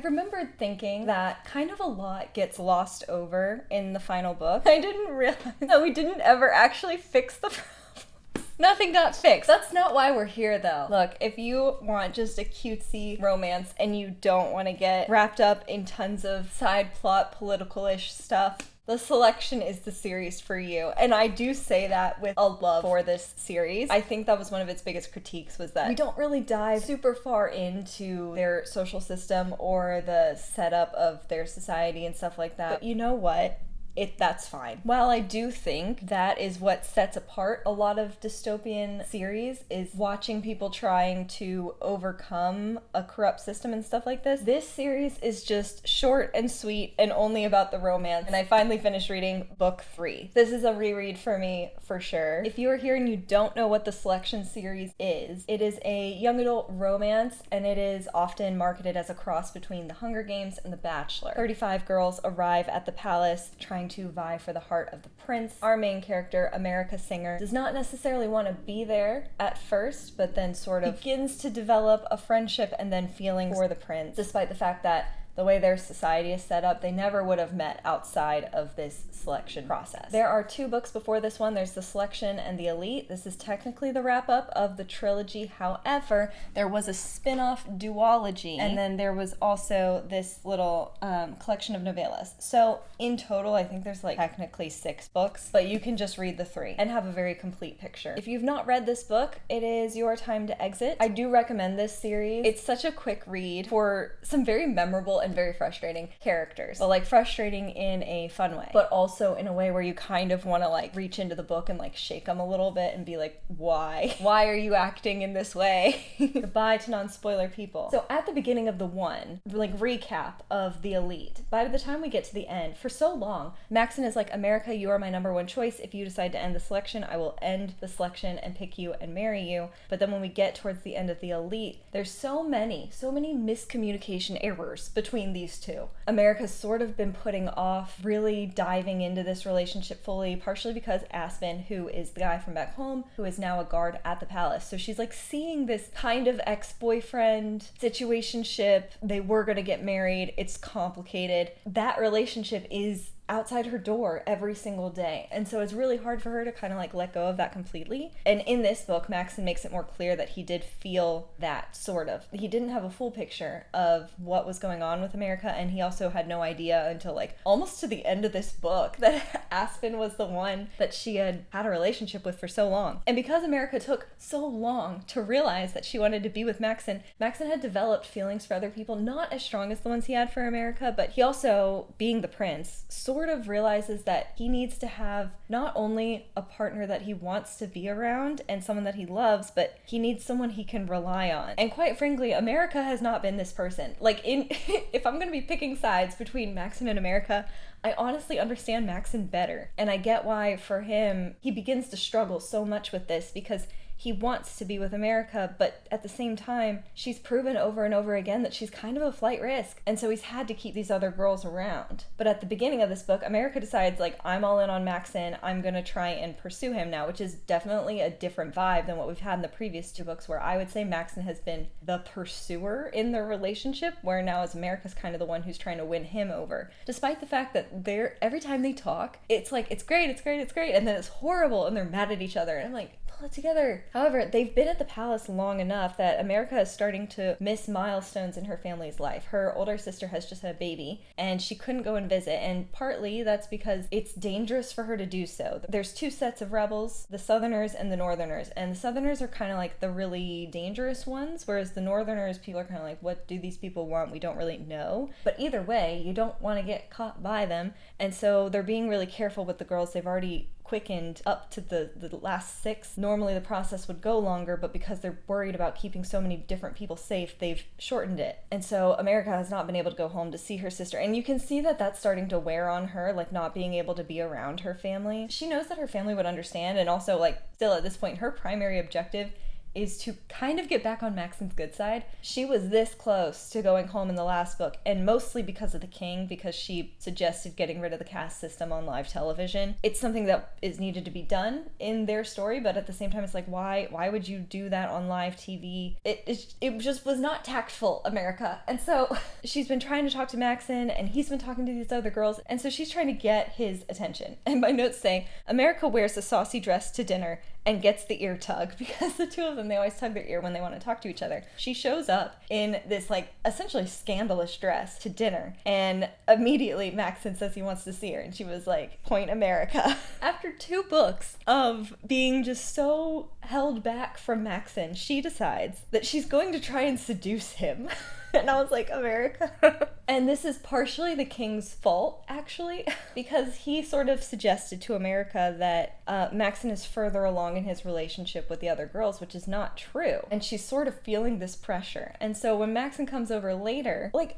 remembered thinking that kind of a lot gets lost over in the final book. I didn't realize that we didn't ever actually fix the problem. Nothing got fixed. That's not why we're here, though. Look, if you want just a cutesy romance and you don't want to get wrapped up in tons of side plot, political-ish stuff, The Selection is the series for you. And I do say that with a love for this series. I think that was one of its biggest critiques, was that we don't really dive super far into their social system or the setup of their society and stuff like that. But you know what? That's fine. While I do think that is what sets apart a lot of dystopian series, is watching people trying to overcome a corrupt system and stuff like this. This series is just short and sweet and only about the romance. And I finally finished reading book 3. This is a reread for me for sure. If you are here and you don't know what the Selection series is, it is a young adult romance, and it is often marketed as a cross between The Hunger Games and The Bachelor. 35 girls arrive at the palace trying to vie for the heart of the prince. Our main character, America Singer, does not necessarily want to be there at first, but then sort of begins to develop a friendship and then feelings for the prince, despite the fact that the way their society is set up, they never would have met outside of this selection process. There are 2 books before this one. There's The Selection and The Elite. This is technically the wrap-up of the trilogy. However, there was a spin-off duology, and then there was also this little collection of novellas. So in total, I think there's like technically 6 books, but you can just read the 3 and have a very complete picture. If you've not read this book, it is your time to exit. I do recommend this series. It's such a quick read for some very memorable and very frustrating characters, but like frustrating in a fun way, but also in a way where you kind of want to like reach into the book and like shake them a little bit and be like, why are you acting in this way? Goodbye to non-spoiler people. So at the beginning of the recap of The Elite, by the time we get to the end, for so long Maxon is like, America, you are my number 1 choice. If you decide to end the selection, I will end the selection and pick you and marry you. But then when we get towards the end of The Elite, there's so many miscommunication errors between these 2. America's sort of been putting off really diving into this relationship fully, partially because Aspen, who is the guy from back home, who is now a guard at the palace. So she's like seeing this kind of ex-boyfriend situationship. They were gonna get married. It's complicated. That relationship is outside her door every single day. And so it's really hard for her to kind of like let go of that completely. And in this book, Maxon makes it more clear that he did feel that sort of. He didn't have a full picture of what was going on with America, and he also had no idea until like almost to the end of this book that Aspen was the one that she had had a relationship with for so long. And because America took so long to realize that she wanted to be with Maxon, Maxon had developed feelings for other people, not as strong as the ones he had for America, but he also, being the prince, sort of realizes that he needs to have not only a partner that he wants to be around and someone that he loves, but he needs someone he can rely on. And quite frankly, America has not been this person. Like, if I'm gonna be picking sides between Maxon and America, I honestly understand Maxon better. And I get why, for him, he begins to struggle so much with this, because he wants to be with America, but at the same time, she's proven over and over again that she's kind of a flight risk. And so he's had to keep these other girls around. But at the beginning of this book, America decides, like, I'm all in on Maxon. I'm gonna try and pursue him now, which is definitely a different vibe than what we've had in the previous 2 books, where I would say Maxon has been the pursuer in their relationship, where now as America's kind of the one who's trying to win him over. Despite the fact that every time they talk, it's like, it's great, and then it's horrible, and they're mad at each other. And I'm like, pull it together. However, they've been at the palace long enough that America is starting to miss milestones in her family's life. Her older sister has just had a baby, and she couldn't go and visit, and partly that's because it's dangerous for her to do so. There's 2 sets of rebels, the Southerners and the Northerners, and the Southerners are kind of like the really dangerous ones, whereas the Northerners, people are kind of like, what do these people want? We don't really know. But either way, you don't want to get caught by them, and so they're being really careful with the girls. They've already quickened up to the last 6. Normally the process would go longer, but because they're worried about keeping so many different people safe, they've shortened it. And so America has not been able to go home to see her sister. And you can see that that's starting to wear on her, like not being able to be around her family. She knows that her family would understand, and also like still at this point, her primary objective is to kind of get back on Maxon's good side. She was this close to going home in the last book, and mostly because of the king, because she suggested getting rid of the caste system on live television. It's something that is needed to be done in their story, but at the same time, it's like, why would you do that on live TV? It just was not tactful, America. And so she's been trying to talk to Maxon, and he's been talking to these other girls, and so she's trying to get his attention. And my notes say, America wears a saucy dress to dinner and gets the ear tug, because the two of them, they always tug their ear when they want to talk to each other. She shows up in this like essentially scandalous dress to dinner, and immediately Maxon says he wants to see her, and she was like, point America. After 2 books of being just so held back from Maxon, she decides that she's going to try and seduce him. And I was like, America. And this is partially the king's fault, actually, because he sort of suggested to America that Maxon is further along in his relationship with the other girls, which is not true. And she's sort of feeling this pressure. And so when Maxon comes over later, like,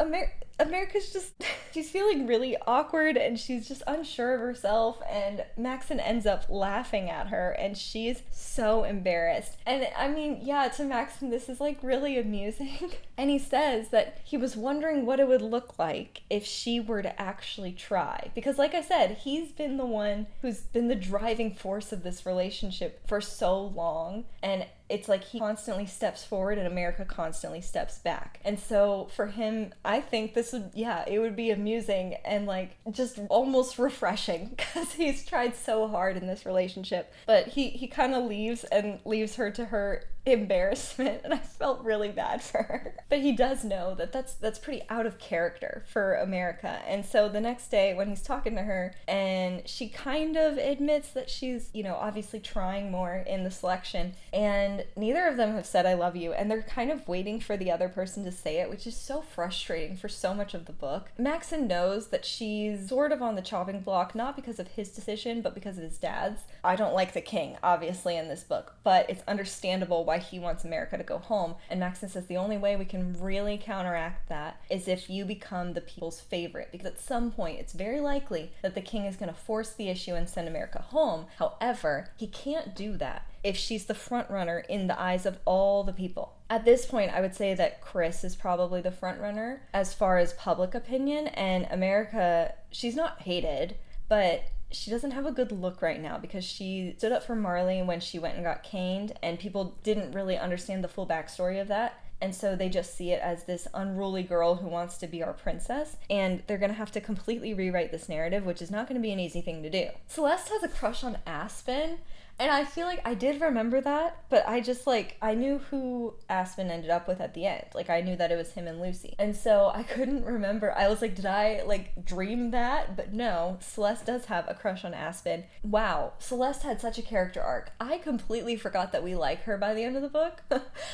America's just, she's feeling really awkward, and she's just unsure of herself, and Maxon ends up laughing at her, and she's so embarrassed. And I mean, yeah, to Maxon, this is like really amusing. And he says that he was wondering what it would look like if she were to actually try. Because like I said, he's been the one who's been the driving force of this relationship for so long, and it's like he constantly steps forward and America constantly steps back. And so for him, I think this would, yeah, it would be amusing and like just almost refreshing, because he's tried so hard in this relationship. But he kind of leaves her to her embarrassment, and I felt really bad for her. But he does know that that's pretty out of character for America. And so the next day when he's talking to her, and she kind of admits that she's, you know, obviously trying more in the selection, and neither of them have said I love you, and they're kind of waiting for the other person to say it, which is so frustrating for so much of the book. Maxon knows that she's sort of on the chopping block, not because of his decision, but because of his dad's. I don't like the king, obviously, in this book, but it's understandable why he wants America to go home. And Maxon says the only way we can really counteract that is if you become the people's favorite, because at some point it's very likely that the king is going to force the issue and send America home. However, he can't do that if she's the front runner in the eyes of all the people. At this point, I would say that Chris is probably the front runner as far as public opinion, and America, she's not hated, but she doesn't have a good look right now, because she stood up for Marley when she went and got caned, and people didn't really understand the full backstory of that. And so they just see it as this unruly girl who wants to be our princess, and they're going to have to completely rewrite this narrative, which is not going to be an easy thing to do. Celeste has a crush on Aspen, and I feel like I did remember that, but I just I knew who Aspen ended up with at the end. Like, I knew that it was him and Lucy. And so I couldn't remember. I was like, did I dream that? But no, Celeste does have a crush on Aspen. Wow, Celeste had such a character arc. I completely forgot that we like her by the end of the book.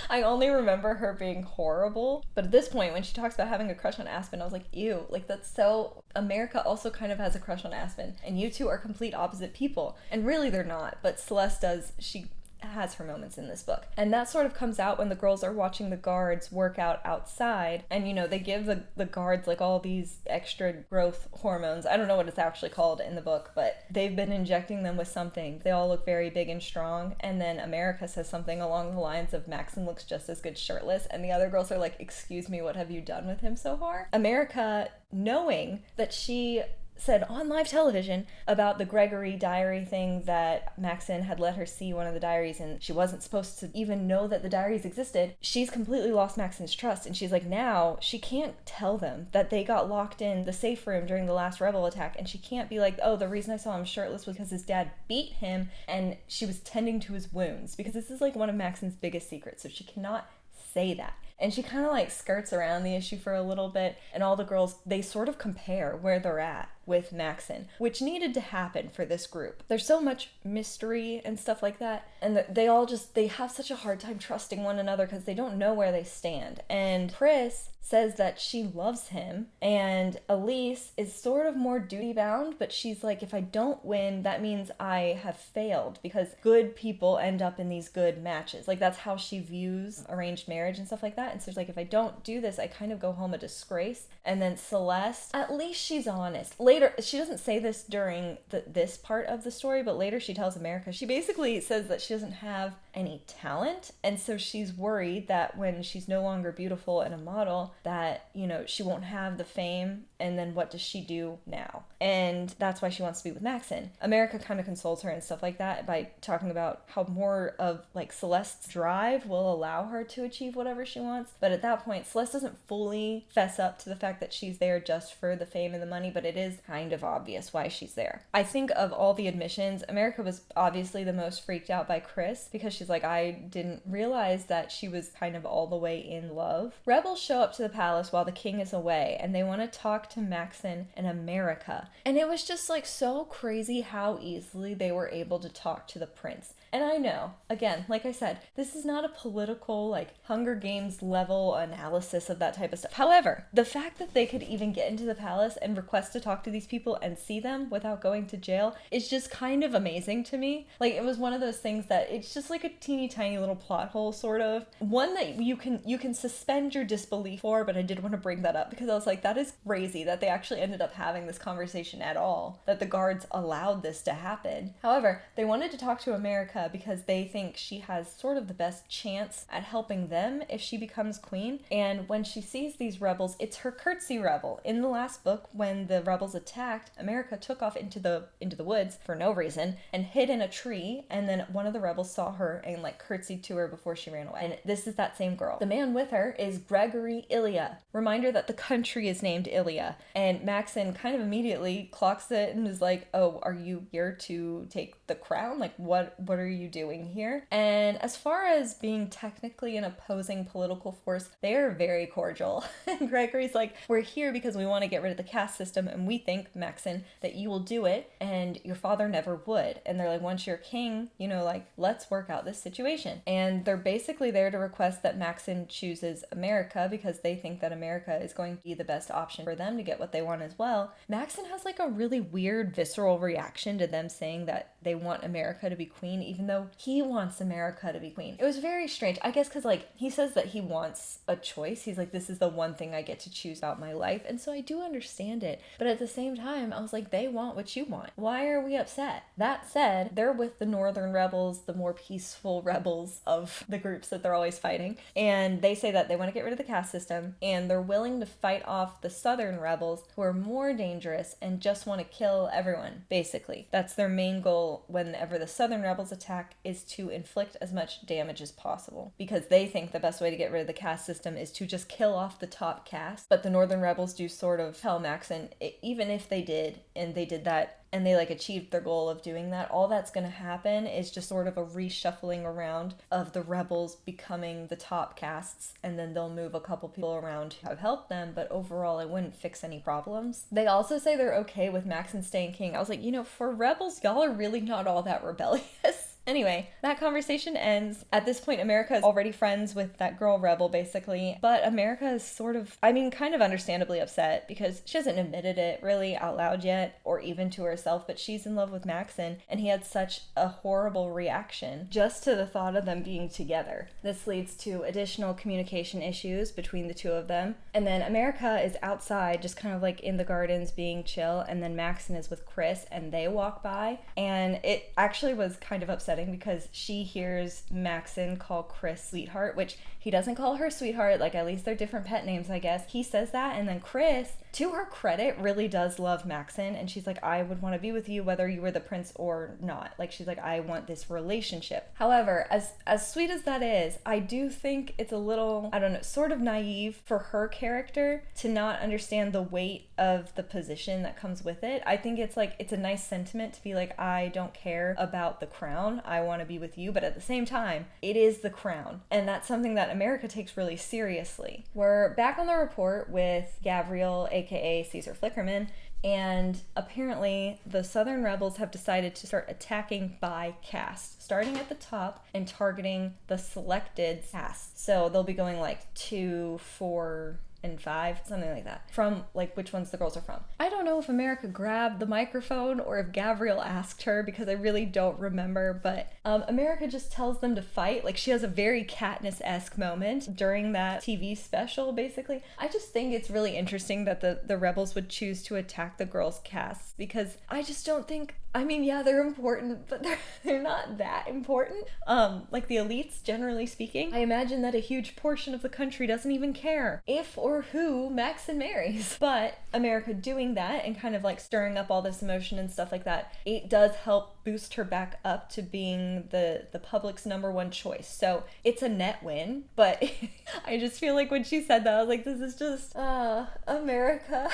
I only remember her being horrible. But at this point, when she talks about having a crush on Aspen, I was like, ew, that's so... America also kind of has a crush on Aspen, and you two are complete opposite people. And really they're not, but Celeste does. She has her moments in this book. And that sort of comes out when the girls are watching the guards work out outside, and they give the guards all these extra growth hormones. I don't know what it's actually called in the book, but they've been injecting them with something. They all look very big and strong, and then America says something along the lines of Maxon looks just as good shirtless, and the other girls are like, excuse me, what have you done with him so far? America, knowing that she said on live television about the Gregory diary thing, that Maxon had let her see one of the diaries and she wasn't supposed to even know that the diaries existed, she's completely lost Maxon's trust, and she's like, now she can't tell them that they got locked in the safe room during the last rebel attack, and she can't be like, oh, the reason I saw him shirtless was because his dad beat him and she was tending to his wounds, because this is one of Maxon's biggest secrets, so she cannot say that. And she kind of skirts around the issue for a little bit, and all the girls, they sort of compare where they're at with Maxon, which needed to happen for this group. There's so much mystery and stuff like that, and they have such a hard time trusting one another because they don't know where they stand. And Chris says that she loves him, and Elise is sort of more duty-bound, but she's like, if I don't win, that means I have failed, because good people end up in these good matches. That's how she views arranged marriage and stuff like that. And so it's if I don't do this, I kind of go home a disgrace. And then Celeste, at least she's honest. later, she doesn't say this during this part of the story, but later she tells America, she basically says that she doesn't have any talent, and so she's worried that when she's no longer beautiful and a model, that, you know, she won't have the fame, and then what does she do now? And that's why she wants to be with Maxon. America kind of consoles her and stuff like that by talking about how more of like Celeste's drive will allow her to achieve whatever she wants, but at that point Celeste doesn't fully fess up to the fact that she's there just for the fame and the money, but it is kind of obvious why she's there. I think of all the admissions, America was obviously the most freaked out by Chris, because she's like, I didn't realize that she was kind of all the way in love. Rebels show up to the palace while the king is away, and they want to talk to Maxon and America. And it was just like so crazy how easily they were able to talk to the prince. And I know, again, like I said, this is not a political, like, Hunger Games level analysis of that type of stuff. However, the fact that they could even get into the palace and request to talk to these people and see them without going to jail is just kind of amazing to me. Like, it was one of those things that it's just like a teeny tiny little plot hole, sort of. One that you can suspend your disbelief for, but I did want to bring that up because I was like, that is crazy that they actually ended up having this conversation at all, that the guards allowed this to happen. However, they wanted to talk to America because they think she has sort of the best chance at helping them if she becomes queen. And when she sees these rebels, it's her cutesy rebel. In the last book, when the rebels attacked, America took off into the woods for no reason and hid in a tree, and then one of the rebels saw her and like curtsied to her before she ran away. And this is that same girl. The man with her is Gregory Ilya. Reminder that the country is named Ilya. And Maxon kind of immediately clocks it and is like, oh, are you here to take the crown? Like, what are you doing here? And as far as being technically an opposing political force, they are very cordial. And Gregory's like, we're here because we want to get rid of the caste system, and we think, Maxon, that you will do it, and your father never would. And they're like, once you're king, you know, like, let's work out this situation. And they're basically there to request that Maxon chooses America because they think that America is going to be the best option for them to get what they want as well. Maxon has like a really weird visceral reaction to them saying that they want America to be queen, even though he wants America to be queen. It was very strange, I guess, because like he says that he wants a choice. He's like, this is the one thing I get to choose about my life, and so I do understand it. But at the same time, I was like, they want what you want. Why are we upset? That said, they're with the northern rebels, the more peaceful rebels of the groups that they're always fighting, and they say that they want to get rid of the caste system, and they're willing to fight off the southern rebels who are more dangerous and just want to kill everyone, basically. That's their main goal whenever the southern rebels attack, is to inflict as much damage as possible, because they think the best way to get rid of the caste system is to just kill off the top caste. But the northern rebels do sort of tell Maxon, even if they did, and they did that, and they like achieved their goal of doing that, all that's going to happen is just sort of a reshuffling around of the rebels becoming the top castes, and then they'll move a couple people around who have helped them, but overall it wouldn't fix any problems. They also say they're okay with Maxon staying king. I was like, you know, for rebels, y'all are really not all that rebellious. Anyway, that conversation ends. At this point, America is already friends with that girl rebel, basically. But America is sort of, I mean, kind of understandably upset because she hasn't admitted it really out loud yet, or even to herself, but she's in love with Maxon, and he had such a horrible reaction just to the thought of them being together. This leads to additional communication issues between the two of them. And then America is outside, just kind of like in the gardens being chill, and then Maxon is with Chris, and they walk by, and it actually was kind of upsetting because she hears Maxon call Chris sweetheart, which he doesn't call her sweetheart, like at least they're different pet names, I guess. He says that, and then Chris, to her credit, really does love Maxon, and she's like, I would want to be with you whether you were the prince or not. Like, she's like, I want this relationship. However, as sweet as that is, I do think it's a little, I don't know, sort of naive for her character to not understand the weight of the position that comes with it. I think it's like, it's a nice sentiment to be like, I don't care about the crown, I want to be with you, but at the same time, it is the crown, and that's something that America takes really seriously. We're back on the report with Gabriel, aka Caesar Flickerman, and apparently the southern rebels have decided to start attacking by caste, starting at the top and targeting the selected caste. So they'll be going like 2, 4, and 5, something like that, from like which ones the girls are from. I don't know if America grabbed the microphone or if Gabrielle asked her, because I really don't remember, but America just tells them to fight. Like, she has a very Katniss-esque moment during that TV special, basically. I just think it's really interesting that the rebels would choose to attack the girls' casts, because I just don't think, I mean, yeah, they're important, but they're not that important. Like the elites, generally speaking. I imagine that a huge portion of the country doesn't even care if or who Maxon marries. But America doing that and kind of like stirring up all this emotion and stuff like that, it does help boost her back up to being the public's number one choice. So it's a net win, but I just feel like when she said that, I was like, this is just, America.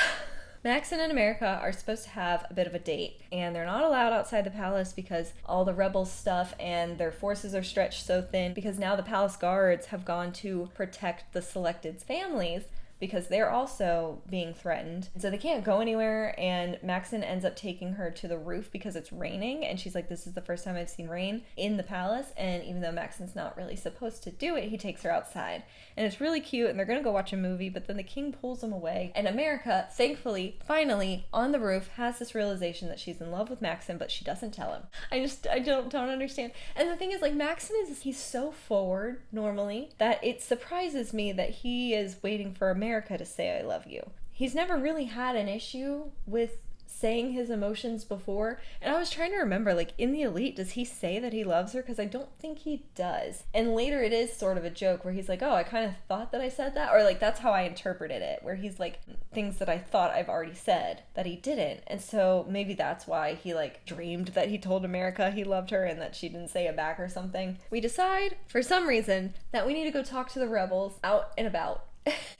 Maxon and America are supposed to have a bit of a date, and they're not allowed outside the palace because all the rebel stuff and their forces are stretched so thin, because now the palace guards have gone to protect the selected's families because they're also being threatened. So they can't go anywhere, and Maxon ends up taking her to the roof because it's raining, and she's like, this is the first time I've seen rain in the palace, and even though Maxon's not really supposed to do it, he takes her outside. And it's really cute, and they're gonna go watch a movie, but then the king pulls them away, and America, thankfully, finally, on the roof, has this realization that she's in love with Maxon, but she doesn't tell him. I don't understand. And the thing is, like, Maxon he's so forward, normally, that it surprises me that he is waiting for America to say I love you. He's never really had an issue with saying his emotions before, and I was trying to remember, like, in the Elite, does he say that he loves her? Because I don't think he does. And later it is sort of a joke where he's like, oh, I kind of thought that I said that, or like, that's how I interpreted it, where he's like, things that I thought I've already said that he didn't. And so maybe that's why he like dreamed that he told America he loved her and that she didn't say it back or something. We decide for some reason that we need to go talk to the rebels out and about.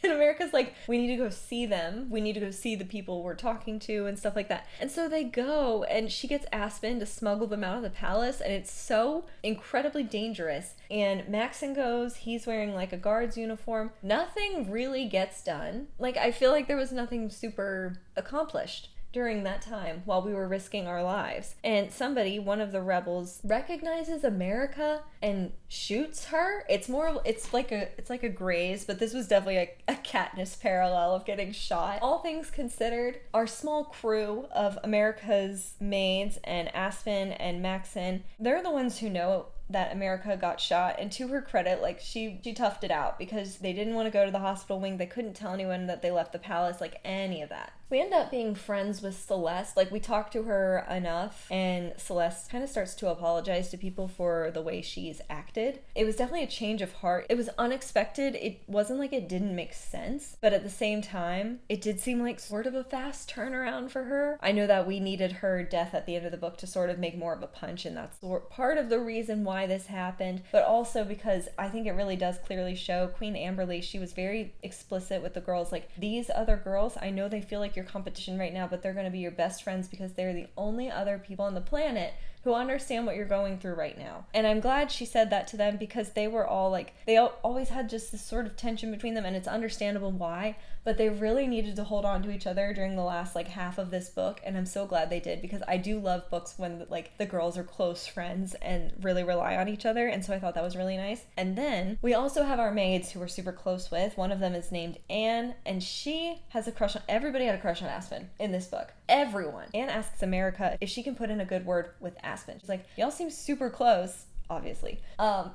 And America's like, we need to go see them. We need to go see the people we're talking to and stuff like that. And so they go, and she gets Aspen to smuggle them out of the palace, and it's so incredibly dangerous. And Maxon goes, he's wearing like a guard's uniform. Nothing really gets done. Like, I feel like there was nothing super accomplished during that time while we were risking our lives. And somebody, one of the rebels, recognizes America and shoots her. It's like a graze, but this was definitely a Katniss parallel of getting shot. All things considered, our small crew of America's maids and Aspen and Maxon, they're the ones who know that America got shot, and to her credit, like, she toughed it out because they didn't want to go to the hospital wing. They couldn't tell anyone that they left the palace, like any of that. We end up being friends with Celeste. Like, we talk to her enough, and Celeste kind of starts to apologize to people for the way she's acted. It was definitely a change of heart. It was unexpected. It wasn't like it didn't make sense, but at the same time, it did seem like sort of a fast turnaround for her. I know that we needed her death at the end of the book to sort of make more of a punch, and that's part of the reason why this happened, but also because I think it really does clearly show Queen Amberly. She was very explicit with the girls, like, these other girls, I know they feel like your competition right now, but they're going to be your best friends because they're the only other people on the planet who understand what you're going through right now. And I'm glad she said that to them, because they were all like, they always had just this sort of tension between them, and it's understandable why, but they really needed to hold on to each other during the last like half of this book, and I'm so glad they did, because I do love books when like the girls are close friends and really rely on each other, and so I thought that was really nice. And then we also have our maids who we're super close with. One of them is named Anne, and she has a crush on, everybody had a crush on Aspen in this book. Everyone. Anne asks America if she can put in a good word with Aspen. She's like, y'all seem super close, obviously.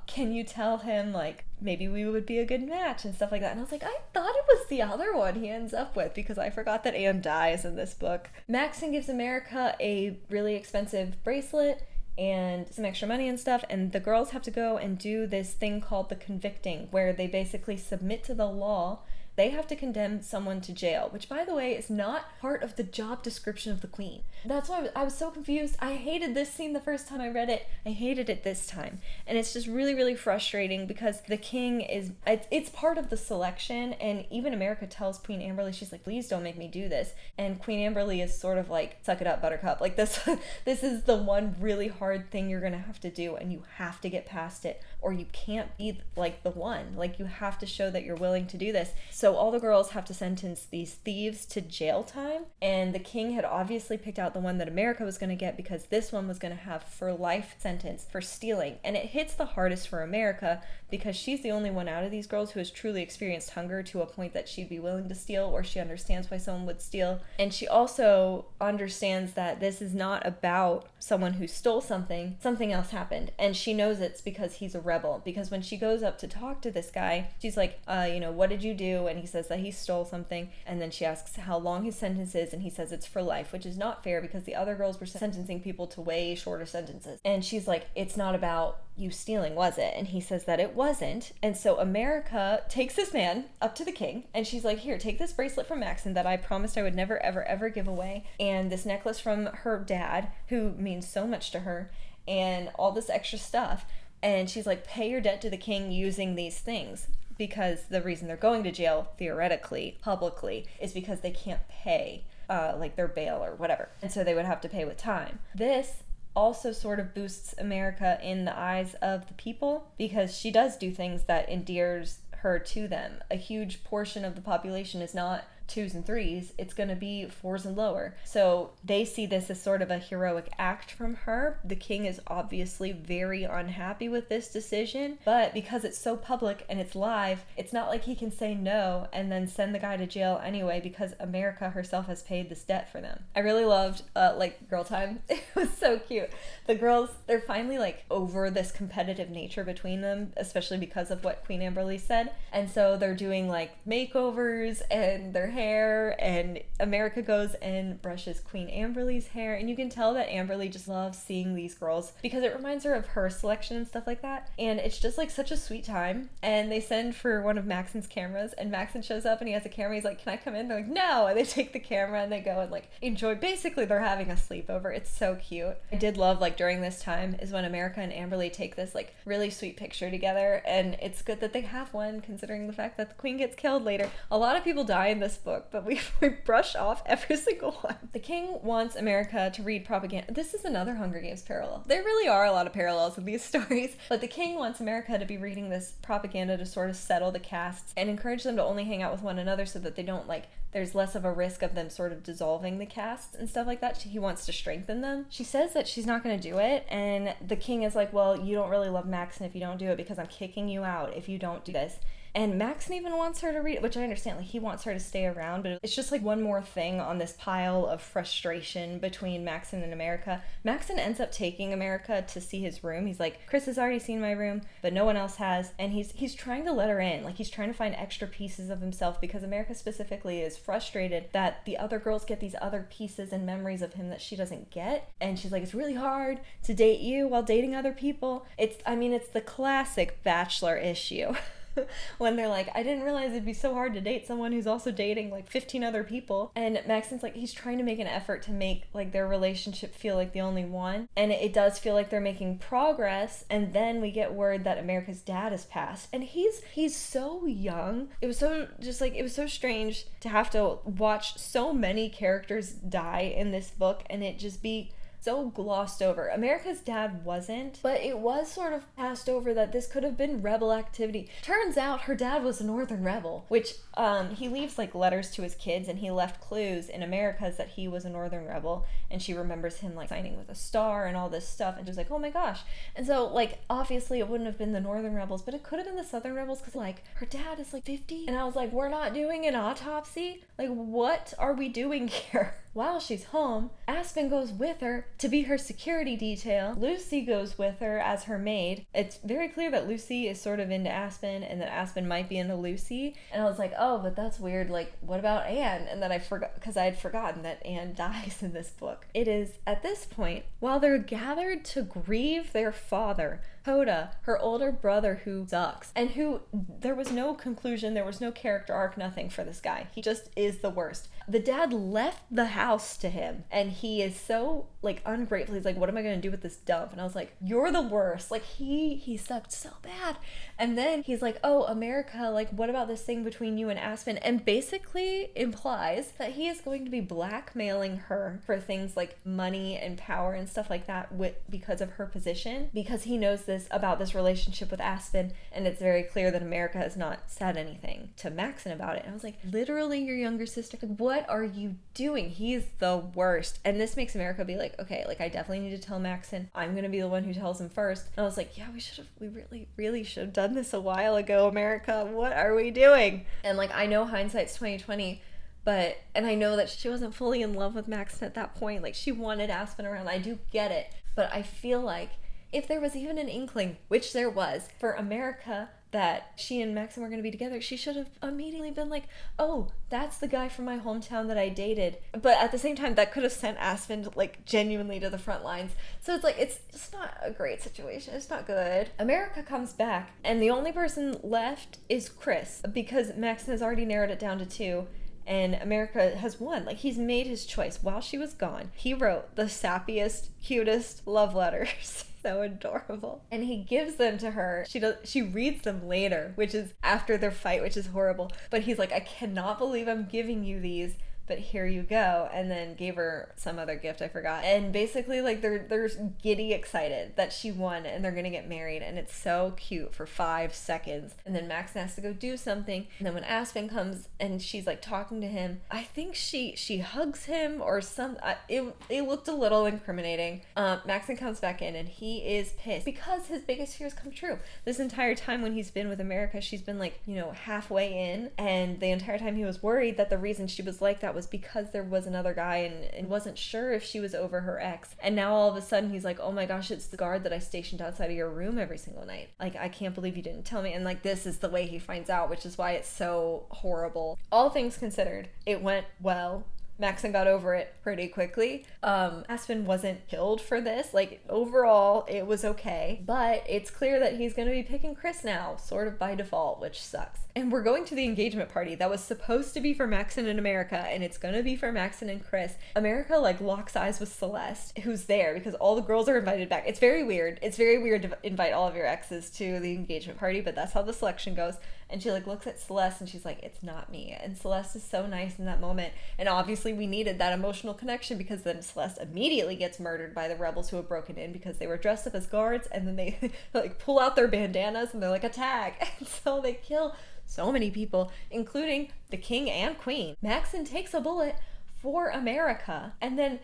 Can you tell him, like, maybe we would be a good match and stuff like that? And I was like, I thought it was the other one he ends up with, because I forgot that Anne dies in this book. Maxon gives America a really expensive bracelet and some extra money and stuff, and the girls have to go and do this thing called the convicting, where they basically submit to the law. They have to condemn someone to jail, which, by the way, is not part of the job description of the queen. That's why I was so confused. I hated this scene the first time I read it. I hated it this time. And it's just really, really frustrating, because the king it's part of the selection, and even America tells Queen Amberly, she's like, please don't make me do this. And Queen Amberly is sort of like, suck it up, buttercup. Like, this is the one really hard thing you're gonna have to do, and you have to get past it, or you can't be like the one. Like, you have to show that you're willing to do this. So so all the girls have to sentence these thieves to jail time, and the king had obviously picked out the one that America was going to get because this one was going to have for life sentence for stealing. And it hits the hardest for America because she's the only one out of these girls who has truly experienced hunger to a point that she'd be willing to steal, or she understands why someone would steal. And she also understands that this is not about someone who stole something else happened, and she knows it's because he's a rebel. Because when she goes up to talk to this guy, she's like, what did you do? And he says that he stole something, and then she asks how long his sentence is, and he says it's for life, which is not fair because the other girls were sentencing people to way shorter sentences. And she's like, it's not about you stealing, was it? And he says that it wasn't. And so America takes this man up to the king, and she's like, here, take this bracelet from Maxon that I promised I would never, ever, ever give away, and this necklace from her dad, who means so much to her, and all this extra stuff. And she's like, pay your debt to the king using these things, because the reason they're going to jail, theoretically, publicly, is because they can't pay their bail or whatever. And so they would have to pay with time. This also sort of boosts America in the eyes of the people because she does do things that endears her to them. A huge portion of the population is not 2s and 3s, it's going to be 4s and lower. So they see this as sort of a heroic act from her. The king is obviously very unhappy with this decision, but because it's so public and it's live, it's not like he can say no and then send the guy to jail anyway because America herself has paid this debt for them. I really loved girl time. It was so cute. The girls, they're finally over this competitive nature between them, especially because of what Queen Amberly said. And so they're doing makeovers and their hair, and America goes and brushes Queen Amberly's hair, and you can tell that Amberly just loves seeing these girls because it reminds her of her selection and stuff like that, and it's just such a sweet time. And they send for one of Maxon's cameras, and Maxon shows up and he has a camera. He's like, can I come in? They're like, no, and they take the camera and they go and enjoy. Basically they're having a sleepover. It's so cute. I did love during this time is when America and Amberly take this really sweet picture together, and it's good that they have one considering the fact that the queen gets killed later. A lot of people die in this book, but we brush off every single one. The king wants America to read propaganda. This is another Hunger Games parallel. There really are a lot of parallels in these stories, but the king wants America to be reading this propaganda to sort of settle the castes and encourage them to only hang out with one another so that they don't there's less of a risk of them sort of dissolving the castes and stuff like that. He wants to strengthen them. She says that she's not going to do it, and the king is like, well, you don't really love Maxon if you don't do it because I'm kicking you out if you don't do this. And Maxon even wants her to read it, which I understand. He wants her to stay around, but it's just one more thing on this pile of frustration between Maxon and America. Maxon ends up taking America to see his room. He's like, Chris has already seen my room, but no one else has. And he's trying to let her in. He's trying to find extra pieces of himself because America specifically is frustrated that the other girls get these other pieces and memories of him that she doesn't get. And she's like, it's really hard to date you while dating other people. It's the classic Bachelor issue. When they're like, I didn't realize it'd be so hard to date someone who's also dating 15 other people. And Maxon's he's trying to make an effort to make their relationship feel like the only one. And it does feel like they're making progress. And then we get word that America's dad has passed. And he's so young. It was so it was so strange to have to watch so many characters die in this book and it just be so glossed over. America's dad wasn't, but it was sort of passed over that this could have been rebel activity. Turns out her dad was a northern rebel, which he leaves letters to his kids, and he left clues in America's that he was a northern rebel, and she remembers him signing with a star and all this stuff, and she's like, oh my gosh. And so obviously it wouldn't have been the northern rebels, but it could have been the southern rebels because her dad is 50, and I was like, we're not doing an autopsy? What are we doing here? While she's home, Aspen goes with her to be her security detail. Lucy goes with her as her maid. It's very clear that Lucy is sort of into Aspen and that Aspen might be into Lucy. And I was like, oh, but that's weird. What about Anne? And then I forgot, because I had forgotten that Anne dies in this book. It is at this point, while they're gathered to grieve their father, Hoda, her older brother who sucks, and who there was no conclusion, there was no character arc, nothing for this guy. He just is the worst. The dad left the house to him, and he is so ungrateful. He's like, what am I gonna do with this dump? And I was like, you're the worst. He sucked so bad. And then he's like, oh, America, what about this thing between you and Aspen? And basically implies that he is going to be blackmailing her for things like money and power and stuff like that because of her position, because he knows this about this relationship with Aspen, and it's very clear that America has not said anything to Maxon about it. And I was like, literally your younger sister, like, what are you doing? He's the worst. And this makes America be like, okay, like I definitely need to tell Maxon. I'm gonna be the one who tells him first. And I was like, yeah, we really should have done this a while ago, America. What are we doing? And like, I know hindsight's 2020, and I know that she wasn't fully in love with Maxon at that point. Like, she wanted Aspen around. I do get it. But I feel like if there was even an inkling, which there was, for America that she and Maxon were going to be together, she should have immediately been like, oh, that's the guy from my hometown that I dated. But at the same time, that could have sent Aspen like genuinely to the front lines. So it's like, it's just not a great situation. It's not good. America comes back, and the only person left is Chris, because Maxon has already narrowed it down to 2. And America has won. Like, he's made his choice. While she was gone, he wrote the sappiest, cutest love letters. So adorable. And he gives them to her. She reads them later, which is after their fight, which is horrible. But he's like, I cannot believe I'm giving you these, but here you go. And then gave her some other gift, I forgot. And basically, like, they're giddy excited that she won and they're gonna get married, and it's so cute for 5 seconds. And then Maxon has to go do something, and then when Aspen comes and she's like talking to him, I think she hugs him or some. It looked a little incriminating. Maxon comes back in and he is pissed because his biggest fears come true. This entire time when he's been with America, she's been like, halfway in, and the entire time he was worried that the reason she was like that was because there was another guy and wasn't sure if she was over her ex. And now all of a sudden he's like, oh my gosh, it's the guard that I stationed outside of your room every single night. Like, I can't believe you didn't tell me. And like, this is the way he finds out, which is why it's so horrible. All things considered, it went well. Maxon got over it pretty quickly. Aspen wasn't killed for this. Like, overall, it was okay. But it's clear that he's going to be picking Chris now, sort of by default, which sucks. And we're going to the engagement party that was supposed to be for Maxon and America, and it's going to be for Maxon and Chris. America, like, locks eyes with Celeste, who's there, because all the girls are invited back. It's very weird. It's very weird to invite all of your exes to the engagement party, but that's how the selection goes. And she, like, looks at Celeste, and she's like, it's not me. And Celeste is so nice in that moment. And obviously we needed that emotional connection, because then Celeste immediately gets murdered by the rebels who have broken in because they were dressed up as guards, and then they like pull out their bandanas and they're like, attack. And so they kill so many people, including the king and queen. Maxon takes a bullet for America, and then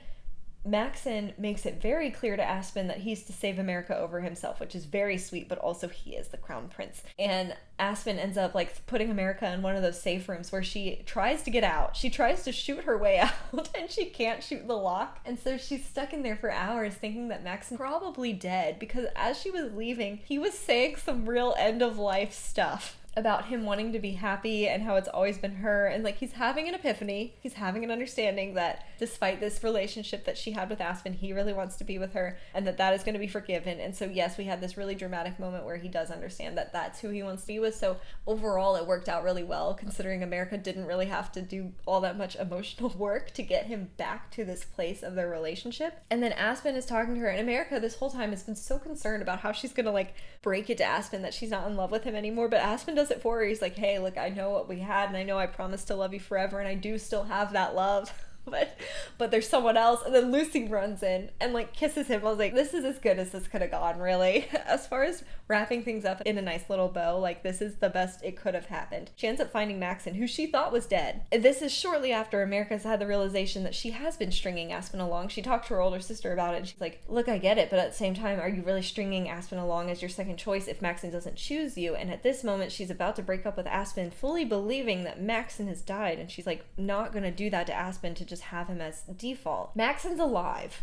Maxon makes it very clear to Aspen that he's to save America over himself, which is very sweet, but also he is the crown prince. And Aspen ends up like putting America in one of those safe rooms where she tries to get out. She tries to shoot her way out and she can't shoot the lock. And so she's stuck in there for hours thinking that Maxon's probably dead, because as she was leaving, he was saying some real end of life stuff about him wanting to be happy and how it's always been her, and like, he's having an epiphany. He's having an understanding that despite this relationship that she had with Aspen, he really wants to be with her, and that is going to be forgiven. And so yes, we had this really dramatic moment where he does understand that that's who he wants to be with. So overall it worked out really well, considering America didn't really have to do all that much emotional work to get him back to this place of their relationship. And then Aspen is talking to her, and America this whole time has been so concerned about how she's gonna like break it to Aspen that she's not in love with him anymore, but Aspen does it for her. He's like, hey, look, I know what we had, and I know I promised to love you forever, and I do still have that love. but there's someone else. And then Lucy runs in and like kisses him. I was like, this is as good as this could have gone, really. As far as wrapping things up in a nice little bow, like, this is the best it could have happened. She ends up finding Maxon, who she thought was dead. And this is shortly after America's had the realization that she has been stringing Aspen along. She talked to her older sister about it, and she's like, look, I get it, but at the same time, are you really stringing Aspen along as your second choice if Maxon doesn't choose you? And at this moment, she's about to break up with Aspen, fully believing that Maxon has died, and she's like, not gonna do that to Aspen to just have him as default. Maxon's alive.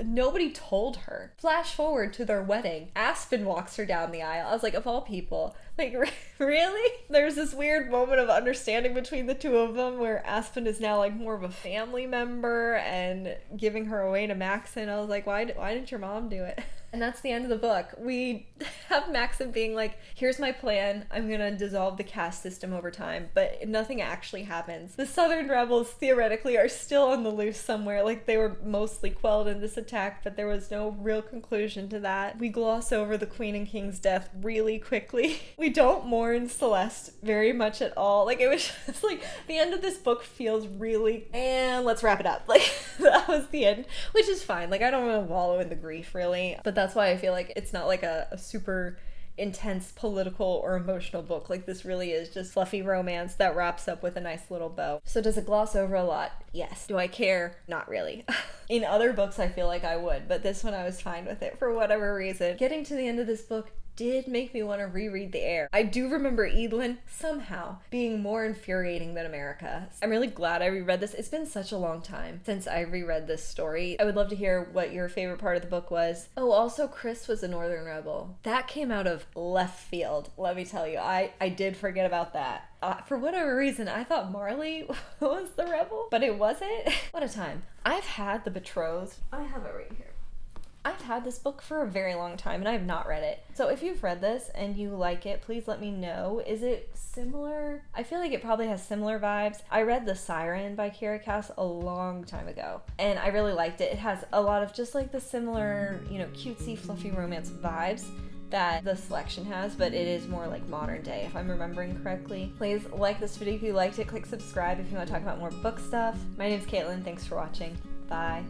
Nobody told her. Flash forward to their wedding. Aspen walks her down the aisle. I was like, of all people, like, really? There's this weird moment of understanding between the two of them where Aspen is now like more of a family member and giving her away to Maxon. I was like, why didn't your mom do it? And that's the end of the book. We have Maxon being like, here's my plan. I'm gonna dissolve the caste system over time, but nothing actually happens. The Southern rebels theoretically are still on the loose somewhere. Like, they were mostly quelled in this attack, but there was no real conclusion to that. We gloss over the Queen and King's death really quickly. We don't mourn Celeste very much at all. Like, it was just like, the end of this book feels really, and let's wrap it up. Like, that was the end, which is fine. Like, I don't want to wallow in the grief, really, but that's That's why I feel like it's not like a super intense political or emotional book. Like, this really is just fluffy romance that wraps up with a nice little bow. So does it gloss over a lot? Yes. Do I care? Not really. In other books I feel like I would, but this one I was fine with it for whatever reason. Getting to the end of this book did make me want to reread The Heir. I do remember Evelyn somehow being more infuriating than America. I'm really glad I reread this. It's been such a long time since I reread this story. I would love to hear what your favorite part of the book was. Oh, also Chris was a Northern Rebel. That came out of left field, let me tell you. I did forget about that. For whatever reason, I thought Marley was the rebel, but it wasn't. What a time. I've had The Betrothed. I have it right here. I've had this book for a very long time and I have not read it. So if you've read this and you like it, please let me know. Is it similar? I feel like it probably has similar vibes. I read The Siren by Kiera Cass a long time ago and I really liked it. It has a lot of just like the similar, you know, cutesy, fluffy romance vibes that the selection has, but it is more like modern day if I'm remembering correctly. Please like this video if you liked it. Click subscribe if you want to talk about more book stuff. My name's Caitlin. Thanks for watching. Bye.